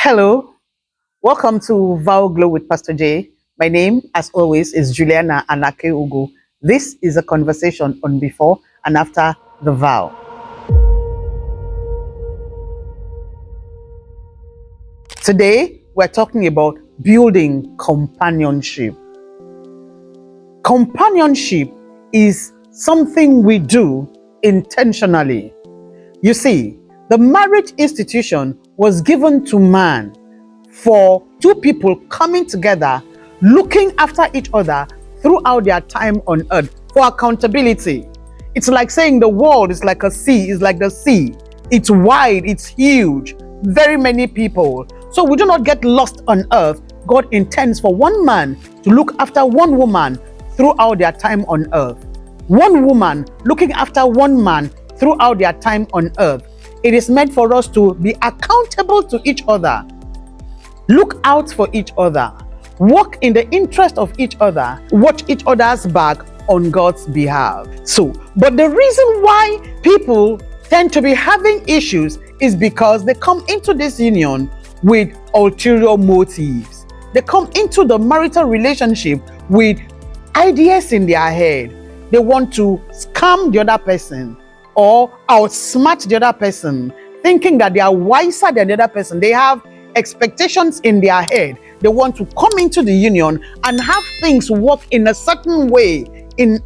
Hello, welcome to Vow Glow with Pastor J. My name, as always, is Juliana Anake Ugu. This is a conversation on before and after the vow. Today, we're talking about building companionship. Companionship is something we do intentionally. You see, the marriage institution was given to man for two people coming together, looking after each other throughout their time on earth for accountability. It's like saying the world is like a sea, it's like the sea. It's wide, it's huge, very many people. So we do not get lost on earth. God intends for one man to look after one woman throughout their time on earth. One woman looking after one man throughout their time on earth. It is meant for us to be accountable to each other, look out for each other, walk in the interest of each other, watch each other's back on God's behalf. But the reason why people tend to be having issues is because they come into this union with ulterior motives. They come into the marital relationship with ideas in their head. They want to scam the other person or outsmart the other person, thinking that they are wiser than the other person. They have expectations in their head. They want to come into the union and have things work in a certain way, in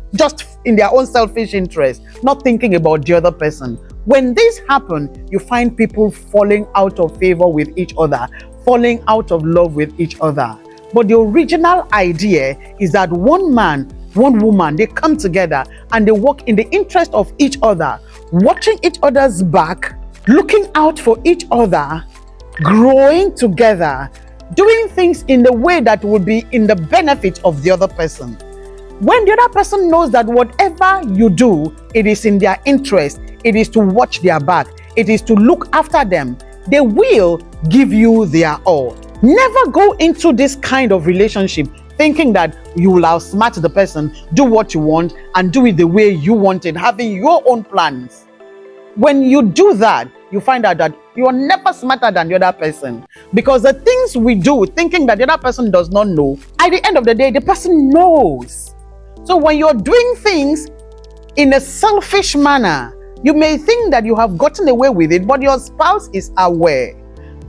their own selfish interest, not thinking about the other person. When this happens, you find people falling out of favor with each other, falling out of love with each other. But the original idea is that one man, one woman, they come together and they work in the interest of each other, watching each other's back, looking out for each other, growing together, doing things in the way that would be in the benefit of the other person. When the other person knows that whatever you do, it is in their interest, it is to watch their back, it is to look after them, they will give you their all. Never go into this kind of relationship thinking that you will outsmart the person, do what you want, and do it the way you want it, having your own plans. When you do that, you find out that you are never smarter than the other person, because the things we do thinking that the other person does not know, at the end of the day, the person knows. So when you're doing things in a selfish manner, you may think that you have gotten away with it, but your spouse is aware.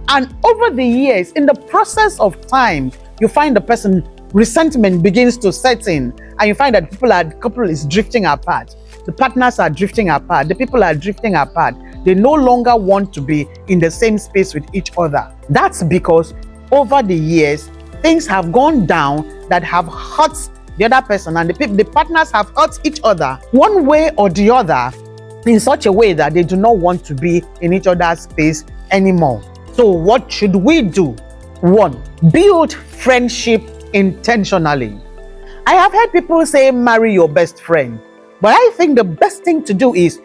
And over the years, in the process of time, you find the person, resentment begins to set in, and you find that couple is drifting apart. The partners are drifting apart. The people are drifting apart. They no longer want to be in the same space with each other. That's because over the years, things have gone down that have hurt the other person, and the partners have hurt each other one way or the other in such a way that they do not want to be in each other's space anymore. So what should we do? 1, build friendship intentionally. I have heard people say marry your best friend, but I think the best thing to do is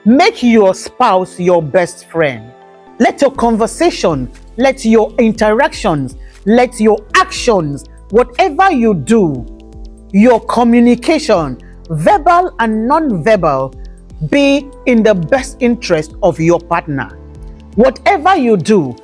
make your spouse your best friend. Let your conversation, let your interactions, let your actions, whatever you do, your communication, verbal and non-verbal, be in the best interest of your partner. Whatever you do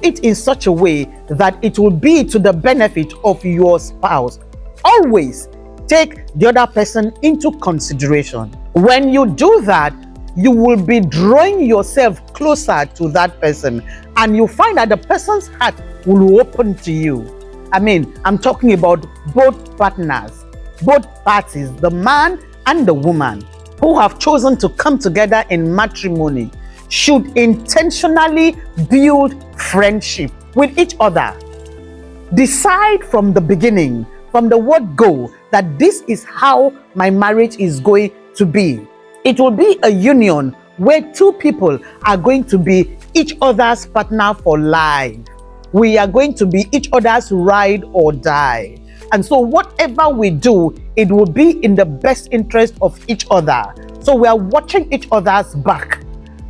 it in such a way that it will be to the benefit of your spouse. Always take the other person into consideration. When you do that, you will be drawing yourself closer to that person, and you find that the person's heart will open to you. I'm talking about both partners, both parties, the man and the woman who have chosen to come together in matrimony should intentionally build friendship with each other. Decide from the beginning, from the word go, that this is how my marriage is going to be. It will be a union where two people are going to be each other's partner for life. We are going to be each other's ride or die. And so whatever we do, it will be in the best interest of each other. So we are watching each other's back.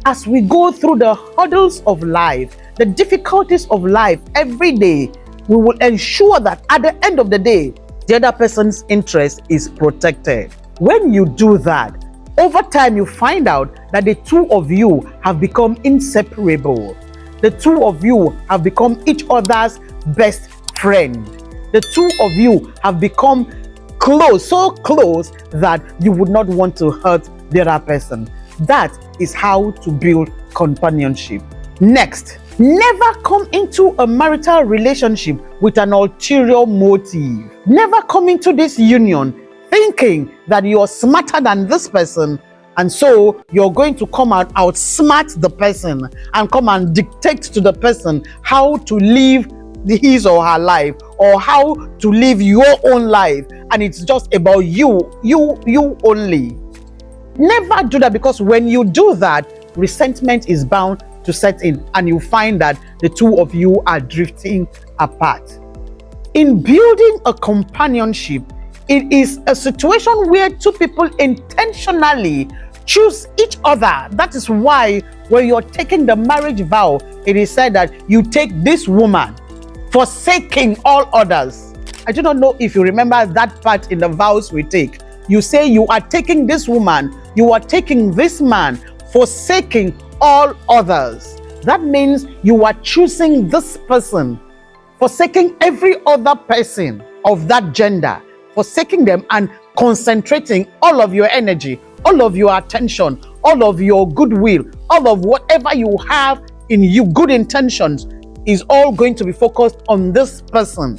As we go through the hurdles of life, the difficulties of life every day, we will ensure that at the end of the day, the other person's interest is protected. When you do that, over time you find out that the two of you have become inseparable. the two of you have become each other's best friend. The two of you have become close, so close that you would not want to hurt the other person. That is how to build companionship. Next, never come into a marital relationship with an ulterior motive. Never come into this union thinking that you're smarter than this person, and so you're going to come out outsmart the person and come and dictate to the person how to live his or her life, or how to live your own life, and it's just about you only. Never do that, because when you do that, resentment is bound to set in, and you find that the two of you are drifting apart. In building a companionship, it is a situation where two people intentionally choose each other. That is why when you're taking the marriage vow, it is said that you take this woman, forsaking all others. I do not know if you remember that part in the vows we take. You say you are taking this woman, you are taking this man, forsaking all others. That means you are choosing this person, forsaking every other person of that gender, forsaking them and concentrating all of your energy, all of your attention, all of your goodwill, all of whatever you have in you, good intentions, is all going to be focused on this person.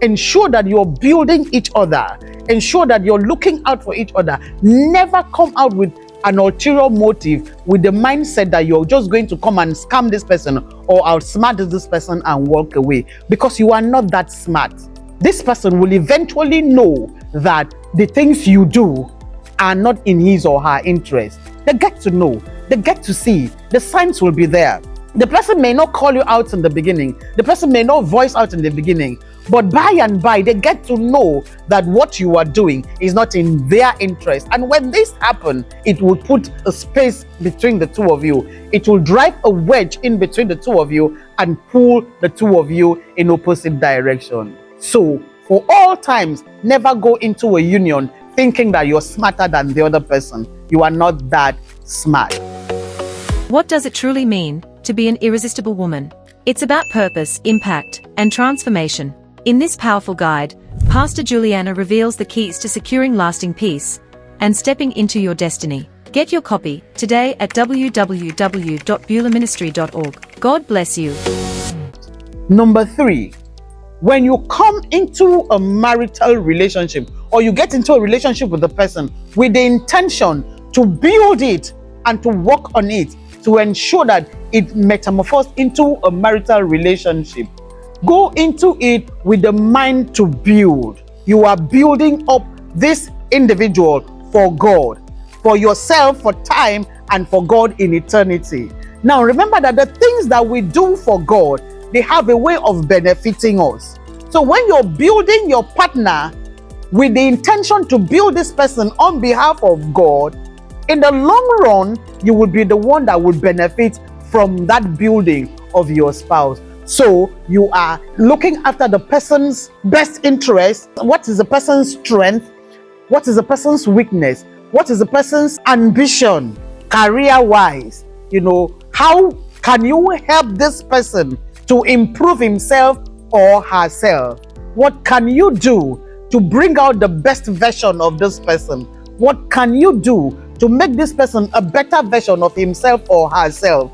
Ensure that you're building each other. Ensure that you're looking out for each other. Never come out with an ulterior motive, with the mindset that you're just going to come and scam this person or outsmart this person and walk away, because you are not that smart. This person will eventually know that the things you do are not in his or her interest. They get to know, they get to see, the signs will be there. The person may not call you out in the beginning, the person may not voice out in the beginning, but by and by, they get to know that what you are doing is not in their interest. And when this happens, it will put a space between the two of you. It will drive a wedge in between the two of you and pull the two of you in opposite direction. So, for all times, never go into a union thinking that you're smarter than the other person. You are not that smart. What does it truly mean to be an irresistible woman? It's about purpose, impact, and transformation. In this powerful guide, Pastor Juliana reveals the keys to securing lasting peace and stepping into your destiny. Get your copy today at www.beulahministry.org. God bless you. Number 3, when you come into a marital relationship, or you get into a relationship with a person with the intention to build it and to work on it, to ensure that it metamorphoses into a marital relationship, go into it with the mind to build. You are building up this individual for God, for yourself, for time, and for God in eternity. Now, remember that the things that we do for God, they have a way of benefiting us. So when you're building your partner with the intention to build this person on behalf of God, in the long run, you will be the one that will benefit from that building of your spouse. So you are looking after the person's best interest. What is the person's strength? What is the person's weakness? What is the person's ambition career-wise? How can you help this person to improve himself or herself? What can you do to bring out the best version of this person? What can you do to make this person a better version of himself or herself,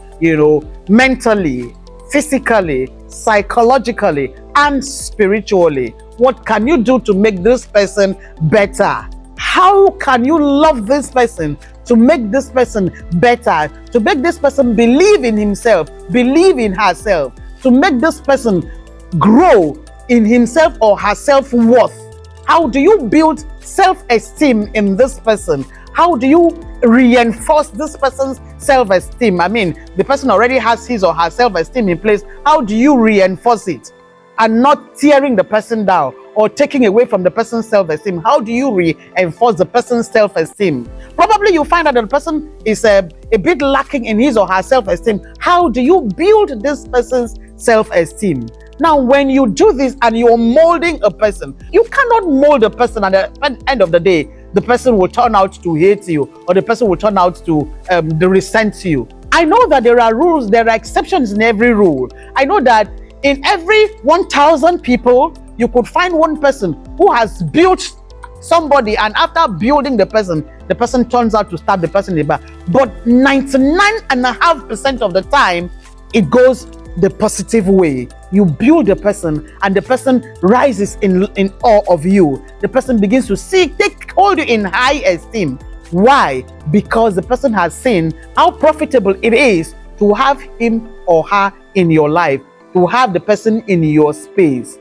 mentally, physically, psychologically, and spiritually? What can you do to make this person better? How can you love this person to make this person better, to make this person believe in himself, believe in herself, to make this person grow in himself or her self-worth? How do you build self-esteem in this person? How do you reinforce this person's self-esteem? I mean, the person already has his or her self-esteem in place. How do you reinforce it and not tearing the person down or taking away from the person's self-esteem? How do you reinforce the person's self-esteem? Probably you find that the person is a bit lacking in his or her self-esteem. How do you build this person's self-esteem? Now, when you do this and you're molding a person, you cannot mold a person at the end of the day. The person will turn out to hate you, or the person will turn out to resent you. I know that there are rules, there are exceptions in every rule. I know that in every 1,000 people, you could find one person who has built somebody, and after building the person turns out to stab the person in the back. But 99.5% of the time, it goes the positive way. You build the person, and the person rises in awe of you. The person begins to hold you in high esteem. Why? Because the person has seen how profitable it is to have him or her in your life, to have the person in your space.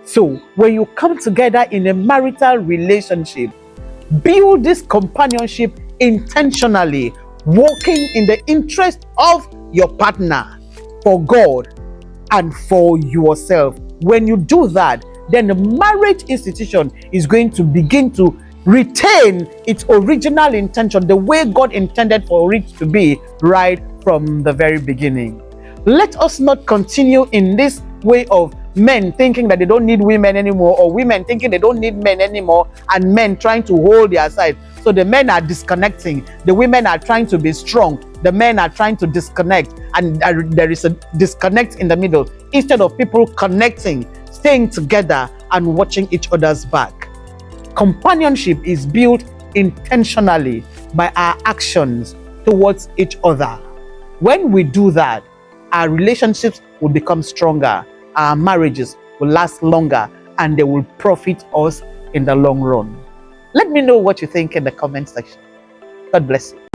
So when you come together in a marital relationship, build this companionship intentionally, walking in the interest of your partner, for God and for yourself. When you do that, then the marriage institution is going to begin to retain its original intention, the way God intended for it to be right from the very beginning. Let us not continue in this way of men thinking that they don't need women anymore, or women thinking they don't need men anymore, and men trying to hold their side. So the men are disconnecting, the women are trying to be strong, the men are trying to disconnect, and there is a disconnect in the middle, instead of people connecting, staying together, and watching each other's back. Companionship is built intentionally by our actions towards each other. When we do that, our relationships will become stronger, our marriages will last longer, and they will profit us in the long run. Let me know what you think in the comment section. God bless you.